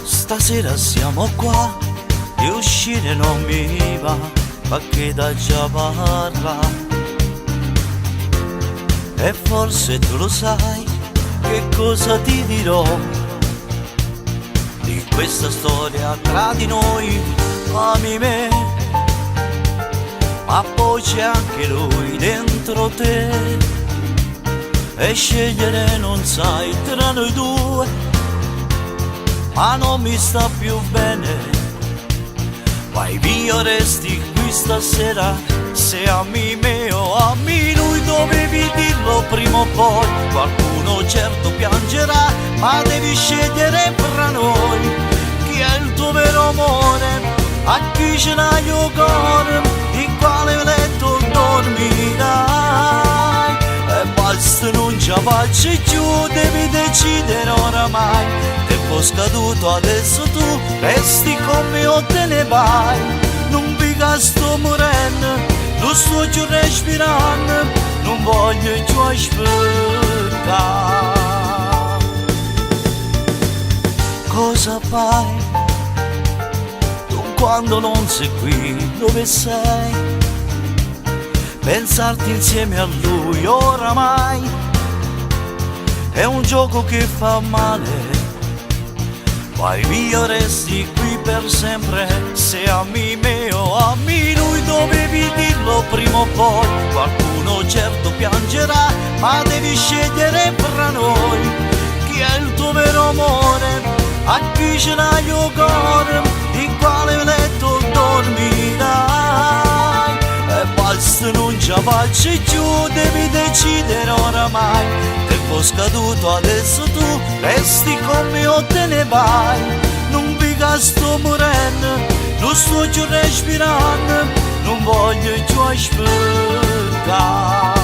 Stasera siamo qua e uscire non mi va, ma che da già parla. E forse tu lo sai che cosa ti dirò di questa storia tra di noi, ami me, ma poi c'è anche lui dentro te, e scegliere non sai tra noi due. Ma non mi sta più bene, vai via, resti qui stasera. Se ami me o ami lui dovevi dirlo prima o poi. Qualcuno certo piangerà, ma devi scegliere fra noi chi è il tuo vero amore, a chi ce l'hai il cuore, in quale letto dormirai. E basta, non ci faccio più, devi decidere oramai. Tempo scaduto, adesso tu resti con me o te ne vai. Non viga sto morendo, non sto più respirando, non voglio più aspettare. Cosa fai tu quando non sei qui? Dove sei? Pensarti insieme a lui oramai è un gioco che fa male. Vai via, resti qui per sempre. Se ami me o ami lui dovevi dirlo prima o poi. Qualcuno certo piangerà, ma devi scegliere fra noi chi è il tuo vero amore, a chi ce l'hai il cuore, in quale letto dormirai. E basta, non ci faccio più, devi decidere oramai. Tempo scaduto, adesso tu resti con me o te ne vai. Non viga sto morendo, non sto più respirando, non voglio più aspettare.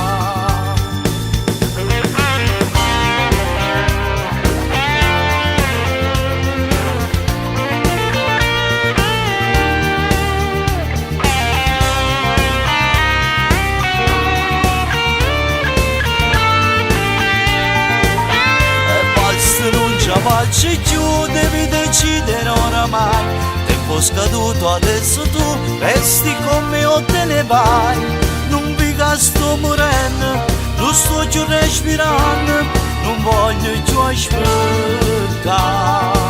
Faccio più, devi decidere oramai. Tempo scaduto, adesso tu resti con me o te ne vai. Non viga sto morendo, non sto più respirando, non voglio più aspettare.